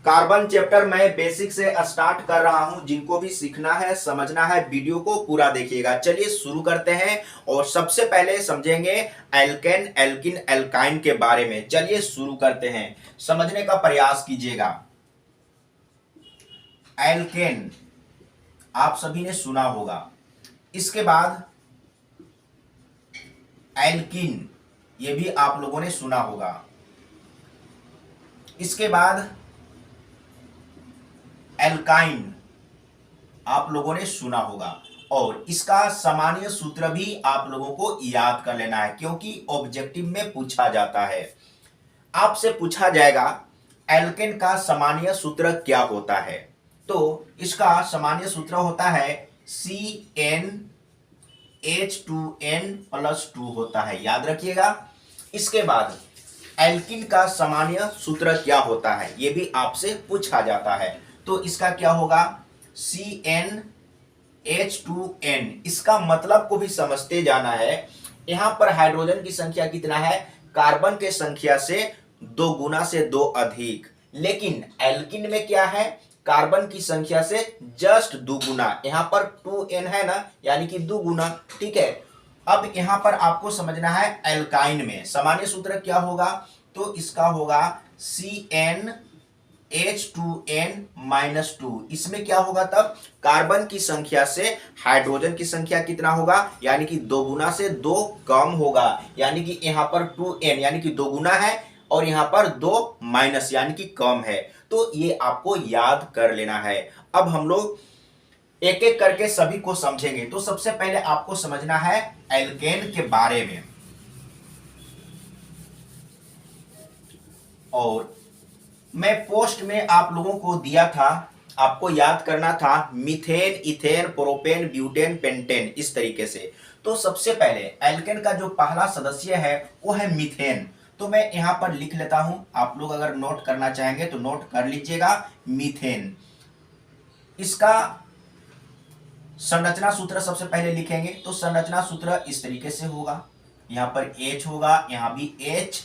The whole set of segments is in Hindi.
कार्बन चैप्टर मैं बेसिक से स्टार्ट कर रहा हूं। जिनको भी सीखना है समझना है वीडियो को पूरा देखिएगा। चलिए शुरू करते हैं और सबसे पहले समझेंगे एल्केन एल्किन एल्काइन के बारे में। चलिए शुरू करते हैं, समझने का प्रयास कीजिएगा। एल्केन आप सभी ने सुना होगा, इसके बाद एल्किन ये भी आप लोगों ने सुना होगा, इसके बाद एल्काइन आप लोगों ने सुना होगा और इसका सामान्य सूत्र भी आप लोगों को याद कर लेना है क्योंकि ऑब्जेक्टिव में पूछा जाता है। आपसे पूछा जाएगा एल्केन का सामान्य सूत्र क्या होता है, तो इसका सामान्य सूत्र होता है CnH2n+2 होता है, याद रखिएगा। इसके बाद एल्किन का सामान्य सूत्र क्या होता है यह भी आपसे पूछा जाता है, तो इसका क्या होगा CnH2n। इसका मतलब को भी समझते जाना है। यहां पर हाइड्रोजन की संख्या कितना है, कार्बन के संख्या से 2 गुना से 2 अधिक, लेकिन एल्किन में क्या है, कार्बन की संख्या से जस्ट 2 गुना। यहां पर 2n है ना, यानी कि 2 गुना, ठीक है। अब यहां पर आपको समझना है एल्काइन में सामान्य सूत्र क्या होगा, तो इसका होगा CnH2n-2। इसमें क्या होगा, तब कार्बन की संख्या से हाइड्रोजन की संख्या कितना होगा, यानी कि 2 गुना से 2 कम होगा, यानी कि यहां पर 2n यानी कि 2 गुना है और यहां पर 2 माइनस यानी कि कम है। तो ये आपको याद कर लेना है। अब हम लोग एक एक करके सभी को समझेंगे। तो सबसे पहले आपको समझना है एल्केन के बारे में, और मैं पोस्ट में आप लोगों को दिया था, आपको याद करना था methane, ethane, propane, butane, pentane, इस तरीके से। तो सबसे पहले एल्केन का जो पहला सदस्य है वो है मीथेन। तो मैं यहां पर लिख लेता हूं, आप लोग अगर नोट करना चाहेंगे तो नोट कर लीजिएगा मीथेन। इसका संरचना सूत्र सबसे पहले लिखेंगे, तो संरचना सूत्र इस तरीके से होगा, यहां पर H होगा, यहां भी H,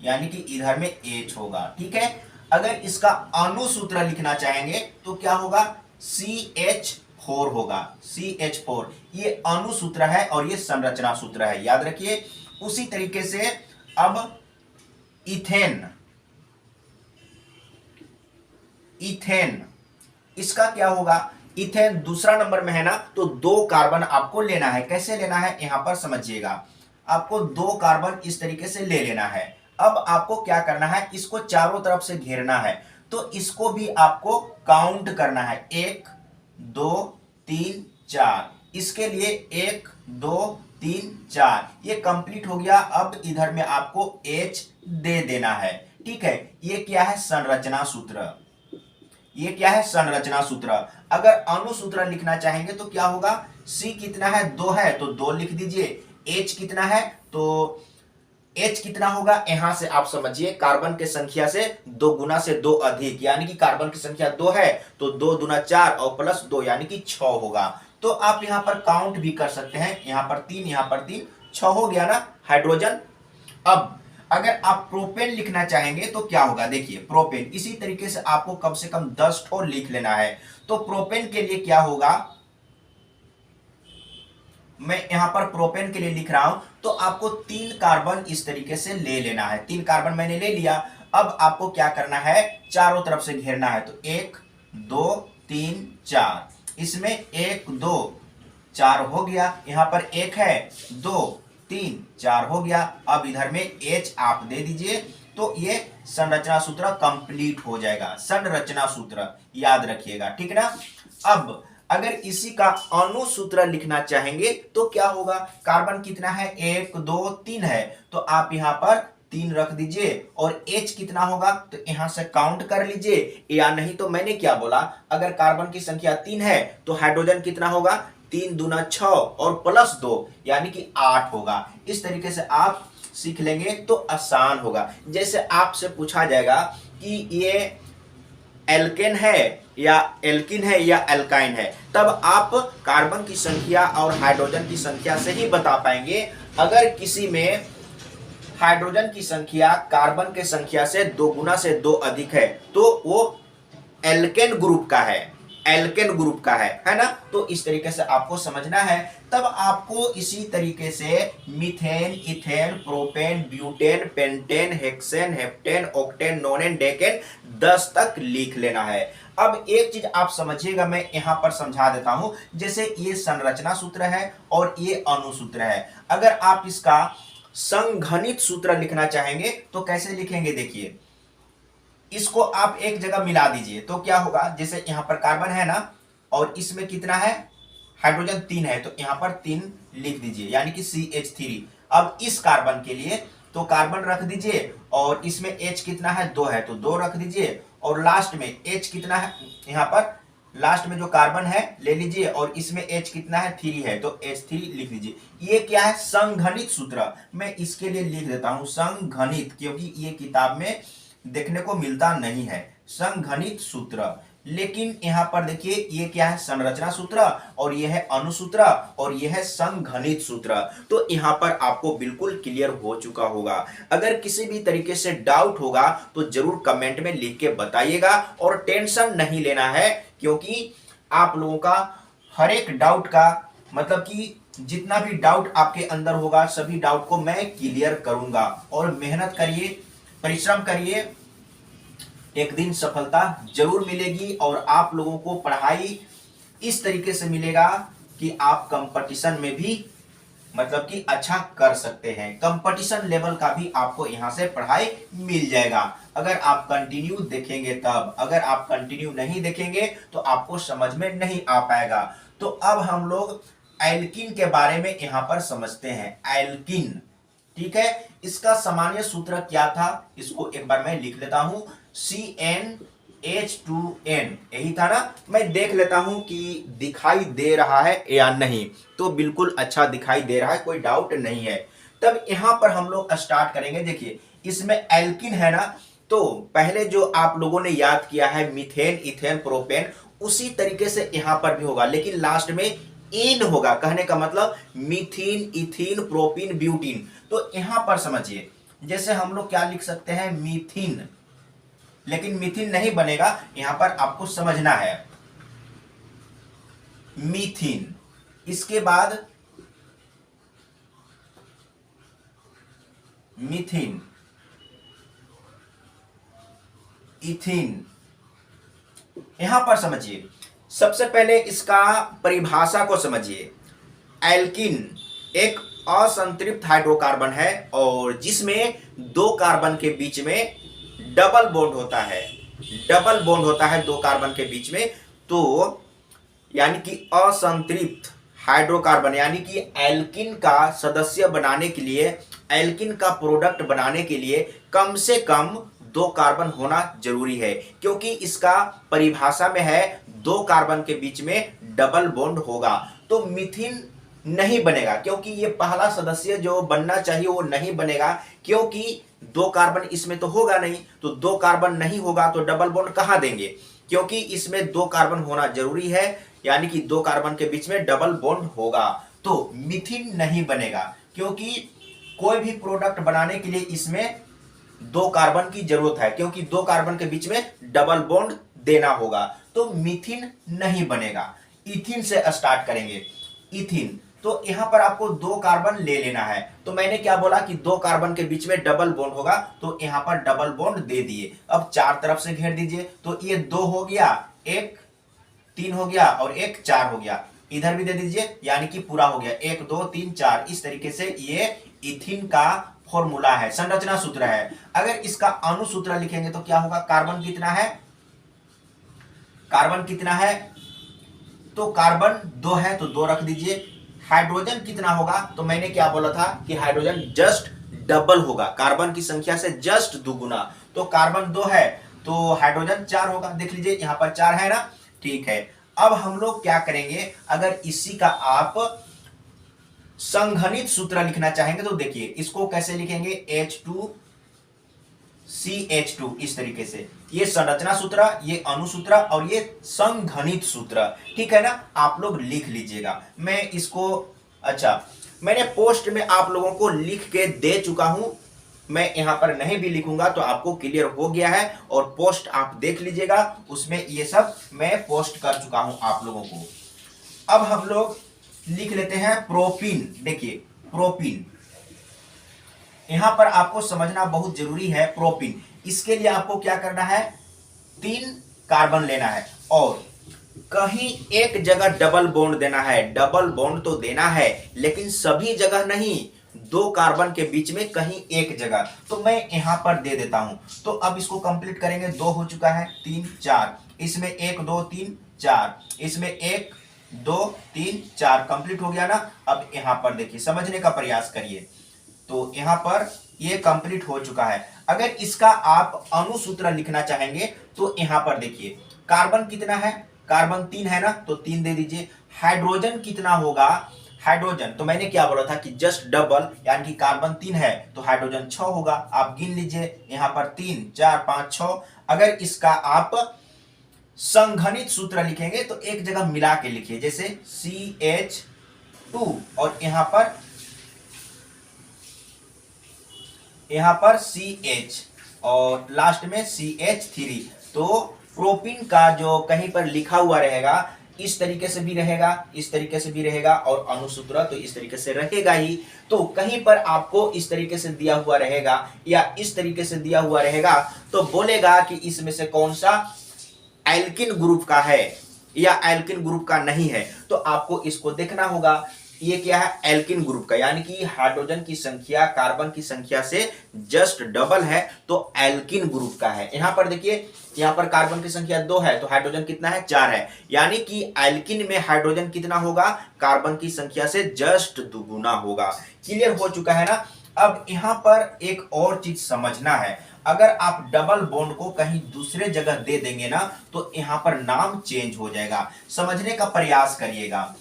यानी कि इधर में H होगा, ठीक है। अगर इसका अणु सूत्र लिखना चाहेंगे तो क्या होगा, CH4 होगा, CH4। ये अणु सूत्र है और ये संरचना सूत्र है, याद रखिए। उसी तरीके से अब इथेन, इथेन इसका क्या होगा, इथेन दूसरा नंबर में है ना, तो 2 कार्बन आपको लेना है। कैसे लेना है यहां पर समझिएगा, आपको 2 कार्बन इस तरीके से ले लेना है। अब आपको क्या करना है, इसको चारों तरफ से घेरना है, तो इसको भी आपको काउंट करना है, 1 2 3 4। इसके लिए 1 2 3 4 ये कंप्लीट हो गया। अब इधर में आपको H दे देना है, ठीक है। ये क्या है, संरचना सूत्र। ये क्या है, संरचना सूत्र। अगर अणु सूत्र लिखना चाहेंगे तो क्या होगा, C कितना है, 2 है तो 2 लिख दीजिए। H कितना है, तो H कितना होगा, यहां से आप समझिए कार्बन के संख्या से 2 गुना से 2 अधिक, यानी कि कार्बन की संख्या 2 है तो 2 दूना 4 और प्लस 2 यानी कि 6 होगा। तो आप यहां पर काउंट भी कर सकते हैं, यहां पर 3, यहां पर 3, 6 हो गया ना हाइड्रोजन। अब अगर आप प्रोपेन लिखना चाहेंगे तो क्या होगा, देखिए प्रोपेन इसी तरीके से आपको कम से कम 10 ठो लिख लेना है। तो प्रोपेन के लिए क्या होगा, मैं यहां पर प्रोपेन के लिए लिख रहा हूं, तो आपको 3 कार्बन इस तरीके से ले लेना है। 3 कार्बन मैंने ले लिया। अब आपको क्या करना है, चारों तरफ से घेरना है, तो 1 2 3 4, इसमें 1 2 4 हो गया, यहां पर 1 है 2 3 4 हो गया। अब इधर में H आप दे दीजिए, तो ये संरचना सूत्र कंप्लीट हो जाएगा। संरचना सूत्र याद रखिएगा, ठीक ना। अब अगर इसी का अणु सूत्र लिखना चाहेंगे तो क्या होगा, कार्बन कितना है, 1 2 3 है, तो आप यहां पर 3 रख दीजिए। और H कितना होगा, तो यहां से काउंट कर लीजिए, या नहीं तो मैंने क्या बोला, अगर कार्बन की संख्या 3 है तो हाइड्रोजन कितना होगा, 3 दूना 6 और प्लस 2 यानी कि 8 होगा। इस तरीके से आप सीख लेंगे तो आसान होगा। जैसे आपसे पूछा जाएगा कि ये एल्केन है या एल्किन है या एल्काइन है, तब आप कार्बन की संख्या और हाइड्रोजन की संख्या से ही बता पाएंगे। अगर किसी में हाइड्रोजन की संख्या कार्बन के संख्या से 2 गुना से 2 अधिक है तो वो एल्केन ग्रुप का है, एल्केन ग्रुप का है ना। तो इस तरीके से आपको समझना है। तब आपको इसी तरीके से methane, ethane, propane, butane, pentane, hexane, heptane, octane, नोनेन, decane 10 तक लिख लेना है। अब एक चीज आप समझिएगा, मैं यहां पर समझा देता हूं। जैसे ये संरचना सूत्र है और ये अणुसूत्र है। अगर आप इसका संघनित सूत्र लिखना चाहेंगे तो कैसे लिखेंगे, देखिए इसको आप एक जगह मिला दीजिए तो क्या होगा, जैसे यहां पर कार्बन है ना और इसमें कितना है, हाइड्रोजन 3 है, तो यहां पर 3 लिख दीजिए यानी कि CH3। अब इस कार्बन के लिए तो कार्बन रख दीजिए और इसमें H कितना है, 2 है तो 2 रख दीजिए और लास्ट में H कितना है, यहां पर लास्ट में जो कार्बन है ले लीजिए और इसमें H कितना है, 3 है तो H3 लिख दीजिए। ये क्या है, संघनित सूत्र। मैं इसके लिए लिख देता हूं संघनित, क्योंकि ये किताब में देखने को मिलता नहीं है संघनित सूत्र। लेकिन यहां पर देखिए ये क्या है, संरचना सूत्र और ये है अणुसूत्र और ये है संघनित सूत्र। तो यहां पर आपको बिल्कुल क्लियर हो चुका होगा। अगर किसी भी तरीके से डाउट होगा तो जरूर कमेंट में लिख के बताइएगा और टेंशन नहीं लेना है, क्योंकि आप लोगों का हर एक डाउट का मतलब कि जितना भी डाउट आपके अंदर होगा सभी डाउट को मैं क्लियर करूंगा। और मेहनत करिए, परिश्रम करिए, एक दिन सफलता जरूर मिलेगी और आप लोगों को पढ़ाई इस तरीके से मिलेगा कि आप कंपटीशन में भी मतलब कि अच्छा कर सकते हैं। कंपटीशन लेवल का भी आपको यहां से पढ़ाई मिल जाएगा अगर आप कंटिन्यू देखेंगे तब। अगर आप कंटिन्यू नहीं देखेंगे तो आपको समझ में नहीं आ पाएगा। तो अब हम लोग एल्किन के बारे में यहां पर समझते हैं। एल्किन, ठीक है, इसका सामान्य सूत्र क्या था, इसको एक बार मैं लिख लेता हूं, CnH2n, यही था ना। मैं देख लेता हूं कि दिखाई दे रहा है या नहीं। तो बिल्कुल अच्छा दिखाई दे रहा है, कोई डाउट नहीं है। तब यहां पर हम लोग स्टार्ट करेंगे। देखिए इसमें एल्किन है ना, तो पहले जो आप लोगों ने याद किया है मीथेन, इथेन, प्रोपेन, उसी तरीके से यहां पर भी होगा, लेकिन लास्ट में इन होगा। कहने का मतलब मीथीन, इथीन, प्रोपीन, ब्यूटीन। तो यहां पर समझिए, जैसे हम लोग क्या लिख सकते हैं, मीथीन, लेकिन मीथीन नहीं बनेगा, यहां पर आपको समझना है। मीथीन, इसके बाद मीथीन, इथीन, यहां पर समझिए। सबसे पहले इसका परिभाषा को समझिए। एल्किन एक असंतृप्त हाइड्रोकार्बन है और जिसमें 2 कार्बन के बीच में डबल बॉन्ड होता है। डबल बॉन्ड होता है 2 कार्बन के बीच में। तो यानी कि असंतृप्त हाइड्रोकार्बन यानी कि एल्किन का सदस्य बनाने के लिए, एल्किन का प्रोडक्ट बनाने के लिए कम से कम 2 कार्बन होना जरूरी है, क्योंकि इसका परिभाषा में है 2 कार्बन के बीच में डबल बॉन्ड होगा। तो मीथेन नहीं बनेगा, क्योंकि ये पहला सदस्य जो बनना चाहिए वो नहीं बनेगा, क्योंकि 2 कार्बन इसमें तो होगा नहीं। तो 2 कार्बन नहीं होगा तो डबल बॉन्ड कहां देंगे, क्योंकि इसमें 2 कार्बन होना जरूरी है, यानी कि 2 कार्बन के बीच में डबल बॉन्ड होगा। तो मीथेन नहीं बनेगा, क्योंकि कोई भी प्रोडक्ट बनाने के लिए इसमें 2 कार्बन की जरूरत है, क्योंकि 2 कार्बन के बीच में डबल बॉन्ड देना होगा। तो मीथेन नहीं बनेगा। इथीन से स्टार्ट करेंगे। इथीन, तो यहां पर आपको 2 कार्बन ले लेना है। तो मैंने क्या बोला कि 2 कार्बन के बीच में डबल बॉन्ड होगा, तो यहां पर डबल बॉन्ड दे दिए। अब 4 तरफ से घेर दीजिए, तो ये 2 हो गया, एक 3 हो गया और एक 4 हो गया। इधर भी दे दीजिए, यानी कि पूरा हो गया, 1 2 3 4। इस तरीके से ये इथीन का फॉर्मूला है, संरचना सूत्र है। अगर इसका अणु सूत्र लिखेंगे तो क्या होगा, कार्बन कितना है, कार्बन कितना है, तो कार्बन 2 है तो 2 रख दीजिए। हाइड्रोजन कितना होगा, तो मैंने क्या बोला था कि हाइड्रोजन जस्ट डबल होगा, कार्बन की संख्या से जस्ट दुगुना। तो कार्बन 2 है तो हाइड्रोजन 4 होगा। देख लीजिए यहां पर 4 है ना, ठीक है। अब हम लोग क्या करेंगे, अगर इसी का आप संघनित सूत्र लिखना चाहेंगे तो देखिए इसको कैसे लिखेंगे, H2CH2, इस तरीके से। ये संरचना सूत्र, ये अणुसूत्र और ये संघनित सूत्र, ठीक है ना। आप लोग लिख लीजिएगा। मैं इसको, अच्छा मैंने पोस्ट में आप लोगों को लिख के दे चुका हूं, मैं यहाँ पर नहीं भी लिखूंगा तो आपको क्लियर हो गया है, और पोस्ट आप देख लीजिएगा, उसमें ये सब मैं पोस्ट कर चुका हूं आप लोगों को। अब हम लोग लिख लेते हैं प्रोपीन। देखिए प्रोपीन, यहां पर आपको समझना बहुत जरूरी है। प्रोपीन, इसके लिए आपको क्या करना है, 3 कार्बन लेना है और कहीं एक जगह डबल बॉन्ड देना है। डबल बॉन्ड तो देना है लेकिन सभी जगह नहीं, 2 कार्बन के बीच में कहीं एक जगह। तो मैं यहां पर दे देता हूं। तो अब इसको कंप्लीट करेंगे। 2 हो चुका है, 3 4, इसमें 1 2 3 4, इसमें 1 2 3 4 कंप्लीट हो गया ना। अब यहां पर देखिए, समझने का प्रयास करिए। तो यहां पर ये कंप्लीट हो चुका है। अगर इसका आप अणुसूत्र लिखना चाहेंगे तो यहां पर देखिए, कार्बन कितना है, कार्बन 3 है ना, तो 3 दे दीजिए। हाइड्रोजन कितना होगा, हाइड्रोजन तो मैंने क्या बोला था कि जस्ट डबल, यानी कि कार्बन 3 है तो हाइड्रोजन 6 होगा। आप गिन लीजिए, यहां पर 3 4 5 6। अगर इसका आप संघनित सूत्र लिखेंगे तो एक जगह मिला के लिखिए, जैसे CH2 और यहां पर CH और लास्ट में CH3। तो प्रोपीन का जो कहीं पर लिखा हुआ रहेगा, इस तरीके से भी रहेगा, इस तरीके से भी रहेगा, और अणुसूत्र तो इस तरीके से रहेगा ही। तो कहीं पर आपको इस तरीके से दिया हुआ रहेगा या इस तरीके से दिया हुआ रहेगा तो बोलेगा कि इसमें से कौन सा एल्किन ग्रुप का है या एल्किन ग्रुप का नहीं है। तो आपको इसको देखना होगा, ये क्या है, एल्किन ग्रुप का, यानी कि हाइड्रोजन की संख्या कार्बन की संख्या से जस्ट डबल है तो एल्किन ग्रुप का है। यहां पर देखिए, यहां पर कार्बन की संख्या 2 है तो हाइड्रोजन कितना है, 4 है, यानी कि एल्किन में हाइड्रोजन कितना होगा, कार्बन की संख्या से जस्ट दुगुना होगा। क्लियर हो चुका है ना। अब यहां पर एक और चीज समझना है, अगर आप डबल बॉन्ड को कहीं दूसरे जगह दे देंगे ना तो यहां पर नाम चेंज हो जाएगा। समझने का प्रयास करिएगा,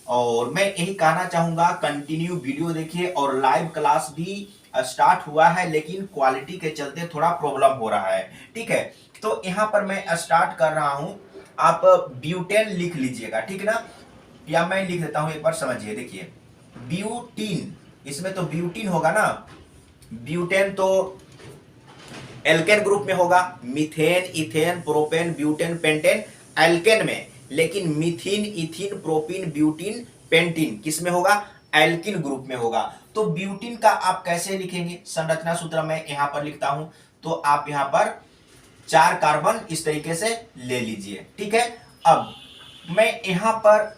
और मैं यही कहना चाहूंगा, कंटिन्यू वीडियो देखिए। और लाइव क्लास भी स्टार्ट हुआ है लेकिन क्वालिटी के चलते थोड़ा प्रॉब्लम हो रहा है, ठीक है। तो यहां पर मैं स्टार्ट कर रहा हूं, आप ब्यूटेन लिख लीजिएगा, ठीक है ना, या मैं लिख देता हूं, एक बार समझिए। देखिए ब्यूटीन, इसमें तो ब्यूटीन होगा ना, ब्यूटेन तो एल्केन ग्रुप में होगा, methane ethane propane butane pentane alkane में, लेकिन methyne ethyne propene butene pentene किस में होगा, एल्किन ग्रुप में होगा। तो ब्यूटीन का आप कैसे लिखेंगे, संरचना सूत्र मैं यहां पर लिखता हूं। तो आप यहां पर 4 कार्बन इस तरीके से ले लीजिए, ठीक है। अब मैं यहां पर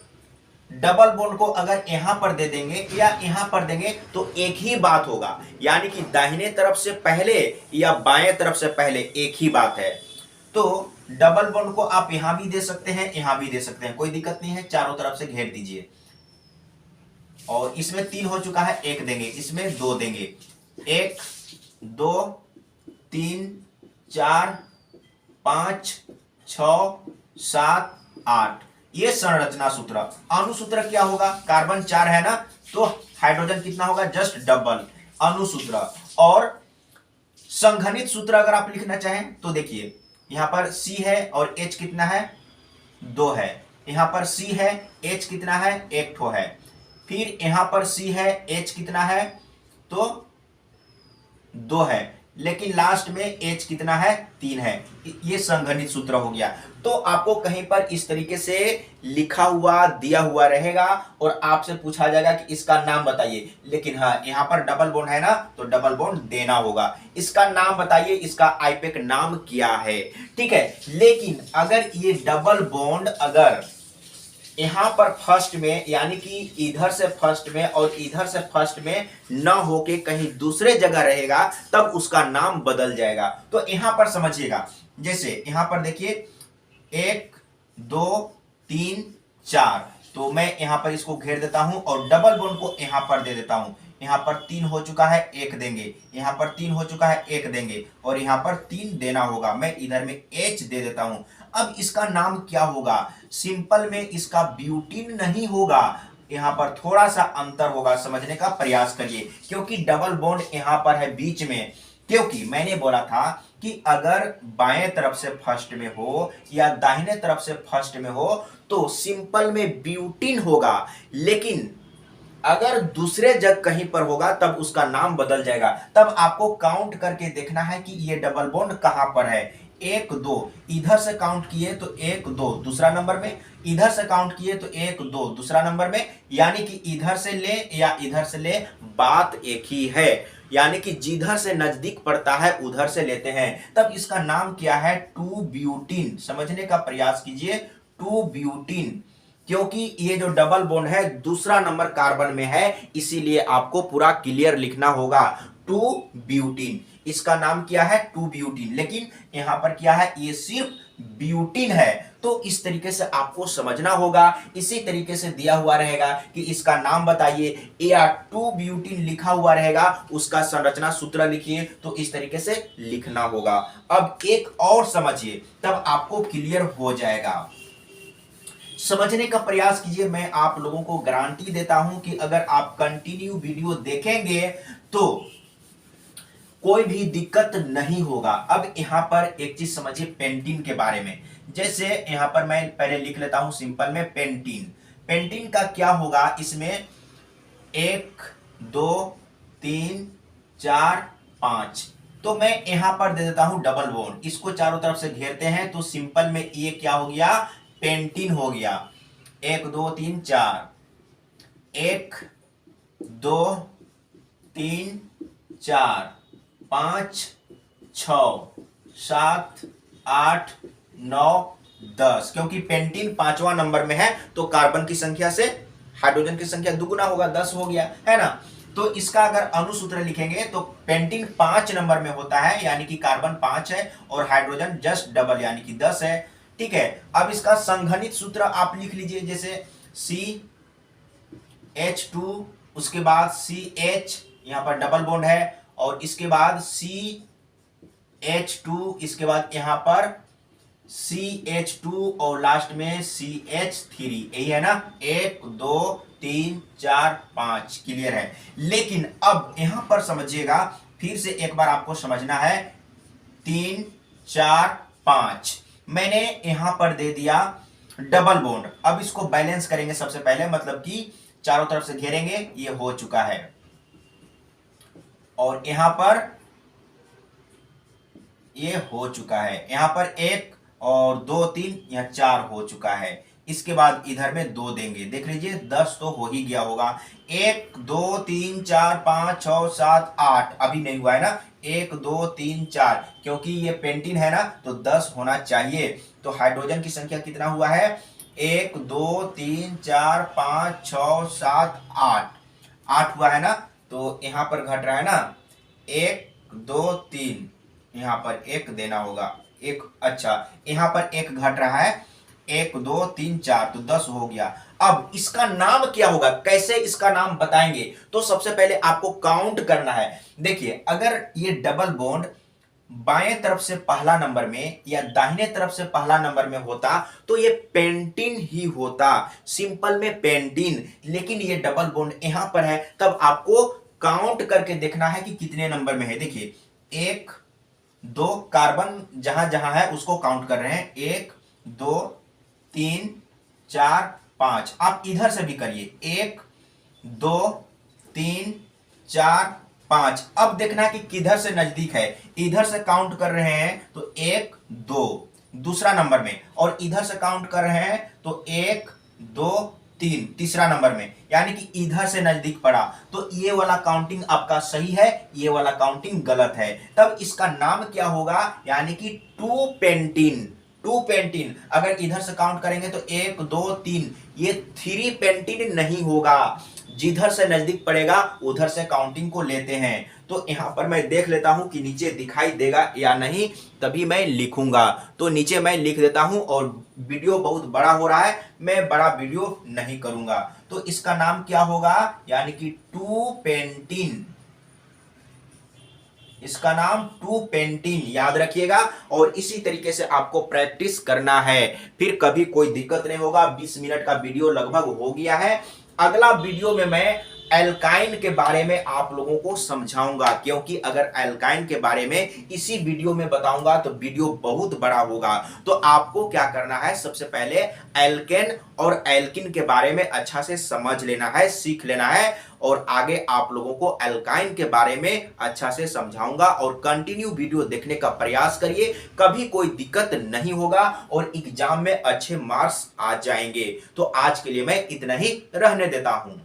डबल बॉन्ड को अगर यहां पर दे देंगे या यहां पर देंगे तो एक ही बात होगा, यानी कि दाहिने तरफ से पहले या बाएं तरफ से पहले एक ही बात है। तो डबल बॉन्ड को आप यहां भी दे सकते हैं, यहां भी दे सकते हैं, कोई दिक्कत नहीं है, चारों तरफ से घेर दीजिए। और इसमें 3 हो चुका है, 1 देंगे, इसमें 2 देंगे, 1 2 3 4 5 6 7 8। ये संरचना सूत्र। अणुसूत्र क्या होगा, कार्बन 4 है ना, तो हाइड्रोजन कितना होगा, जस्ट डबल, अणुसूत्र। और संघनित सूत्र अगर आप लिखना चाहें तो देखिए, यहां पर C है और H कितना है, 2 है। यहां पर C है, H कितना है, 1 ठो है। फिर यहां पर C है, H कितना है, तो 2 है, लेकिन लास्ट में H कितना है, 3 है। ये संघनित सूत्र हो गया। तो आपको कहीं पर इस तरीके से लिखा हुआ दिया हुआ रहेगा और आपसे पूछा जाएगा कि इसका नाम बताइए, लेकिन हाँ यहां पर डबल बॉन्ड है ना तो डबल बॉन्ड देना होगा। इसका नाम बताइए, इसका आईपेक नाम क्या है, ठीक है। लेकिन अगर ये डबल बॉन्ड अगर यहां पर फर्स्ट में, यानी कि इधर से फर्स्ट में और इधर से फर्स्ट में न होके कहीं दूसरे जगह रहेगा, तब उसका नाम बदल जाएगा। तो यहां पर समझिएगा, जैसे यहां पर देखिए 1 2 3 4, तो मैं यहां पर इसको घेर देता हूं और डबल बॉन्ड को यहां पर दे देता हूं। यहां पर 3 हो चुका है, 1 देंगे, यहां पर 3 हो चुका है, 1 देंगे, और यहां पर 3 देना होगा। मैं इधर में H दे देता हूं। अब इसका नाम क्या होगा, सिंपल में इसका ब्यूटीन नहीं होगा, यहां पर थोड़ा सा अंतर होगा, समझने का प्रयास करिए, क्योंकि डबल बॉन्ड यहां पर है बीच में। क्योंकि मैंने बोला था कि अगर बाएं तरफ से फर्स्ट में हो या दाहिने तरफ से फर्स्ट में हो तो सिंपल में ब्यूटीन होगा, लेकिन अगर दूसरे जगह कहीं पर होगा तब उसका नाम बदल जाएगा। तब आपको काउंट करके देखना है कि ये डबल बॉन्ड कहां पर है। एक दो, इधर से काउंट किए तो एक दो दूसरा नंबर में, इधर से काउंट किए तो एक दो दूसरा नंबर में, यानी कि इधर से ले या इधर से ले, बात एक ही है। यानी कि जिधर से नजदीक पड़ता है उधर से लेते हैं। तब इसका नाम क्या है, टू ब्यूटीन। समझने का प्रयास कीजिए, टू ब्यूटीन, क्योंकि ये जो डबल बॉन्ड है दूसरा नंबर कार्बन में है, इसीलिए आपको पूरा क्लियर लिखना होगा, टू ब्यूटीन। इसका नाम क्या है, टू ब्यूटीन। लेकिन यहां पर क्या है, ये सिर्फ ब्यूटीन है। तो इस तरीके से आपको समझना होगा। इसी तरीके से दिया हुआ रहेगा कि इसका नाम बताइए, या टू ब्यूटीन लिखा हुआ रहेगा, उसका संरचना सूत्र लिखिए। तो इस तरीके से लिखना होगा। अब एक और समझिए, तब आपको क्लियर हो जाएगा। समझने का प्रयास कीजिए। मैं आप लोगों को गारंटी देता हूं कि अगर आप कंटिन्यू वीडियो देखेंगे तो कोई भी दिक्कत नहीं होगा। अब यहां पर एक चीज समझिए पेंटीन के बारे में। जैसे यहां पर मैं पहले लिख लेता हूं सिंपल में पेंटीन। पेंटीन का क्या होगा, इसमें 1 2 3 4 5, तो मैं यहां पर दे देता हूं डबल बॉन्ड। इसको चारों तरफ से घेरते हैं तो सिंपल में ये क्या हो गया, पेंटीन हो गया। 1 2 3 4, 1 2 3 4 5 6 7 8 9 10, क्योंकि पेंटीन पांचवा नंबर में है तो कार्बन की संख्या से हाइड्रोजन की संख्या दुगुना होगा, 10 हो गया है ना। तो इसका अगर अनुसूत्र लिखेंगे तो पेंटीन 5 नंबर में होता है, यानी कि कार्बन 5 है और हाइड्रोजन जस्ट डबल यानी कि 10 है। ठीक है, अब इसका संघनित सूत्र आप लिख लीजिए, जैसे CH2, उसके बाद CH, यहां पर डबल बॉन्ड है, और इसके बाद CH2, इसके बाद यहां पर CH2 और लास्ट में CH3, यही है ना। 1 2 3 4 5, क्लियर है। लेकिन अब यहां पर समझिएगा, फिर से एक बार आपको समझना है, 3 4 5 मैंने यहां पर दे दिया डबल बॉन्ड। अब इसको बैलेंस करेंगे सबसे पहले, मतलब कि चारों तरफ से घेरेंगे, ये हो चुका है। और यहां पर ये हो चुका है, यहां पर 1 और 2 3, यहां 4 हो चुका है। इसके बाद इधर में 2 देंगे, देख लीजिए 10 तो हो ही गया होगा। 1 2 3 4 5 6 7 8, अभी नहीं हुआ है ना। 1 2 3 4, क्योंकि ये पेंटीन है ना तो 10 होना चाहिए। तो हाइड्रोजन की संख्या कितना हुआ है, 1 2 3 4 5 6 7 8, 8 हुआ है ना। तो यहां पर घट रहा है ना, 1 2 3, यहां पर 1 देना होगा, एक, अच्छा यहां पर 1 घट रहा है, 1 2 3 4, तो 10 हो गया। अब इसका नाम क्या होगा, कैसे इसका नाम बताएंगे, तो सबसे पहले आपको काउंट करना है। देखिए, अगर ये डबल बॉन्ड बाएं तरफ से पहला नंबर में या दाहिने तरफ से पहला नंबर में होता तो ये पेंटीन ही होता, सिंपल में पेंटीन। लेकिन ये डबल बॉन्ड यहां पर है, तब आपको काउंट करके देखना है कि कितने नंबर में है। देखिए 1 2, कार्बन जहां जहां है उसको काउंट कर रहे हैं, 1 2 3 4 5। आप इधर से भी करिए, 1 2 3 4 5। अब देखना है कि किधर से नजदीक है। इधर से काउंट कर रहे हैं तो 1 2 दूसरा नंबर में, और इधर से काउंट कर रहे हैं तो 1 2 3 तीसरा नंबर में, यानी कि इधर से नजदीक पड़ा। तो ये वाला काउंटिंग आपका सही है, ये वाला काउंटिंग गलत है। तब इसका नाम क्या होगा, यानी कि टू पेंटीन। टू पेंटीन अगर इधर से काउंट करेंगे तो 1 2 3, ये 3 पेंटीन नहीं होगा। जिधर से नजदीक पड़ेगा उधर से काउंटिंग को लेते हैं। तो यहां पर मैं देख लेता हूं कि नीचे दिखाई देगा या नहीं, तभी मैं लिखूंगा। तो नीचे मैं लिख देता हूं, और वीडियो बहुत बड़ा हो रहा है, मैं बड़ा वीडियो नहीं करूंगा। तो इसका नाम क्या होगा, यानी कि टू पेंटीन। इसका नाम टू पेंटीन, याद रखिएगा। और इसी तरीके से आपको प्रैक्टिस करना है, फिर कभी कोई दिक्कत नहीं होगा। 20 मिनट का वीडियो लगभग हो गया है। अगला वीडियो में मैं एल्काइन के बारे में आप लोगों को समझाऊंगा, क्योंकि अगर एल्काइन के बारे में इसी वीडियो में बताऊंगा तो वीडियो बहुत बड़ा होगा। तो आपको क्या करना है, सबसे पहले एल्केन और एल्किन के बारे में अच्छा से समझ लेना है, सीख लेना है, और आगे आप लोगों को एल्काइन के बारे में अच्छा से समझाऊंगा। और कंटिन्यू वीडियो देखने का प्रयास करिए, कभी कोई दिक्कत नहीं होगा और एग्जाम में अच्छे मार्क्स आ जाएंगे। तो आज के लिए मैं इतना ही रहने देता हूं।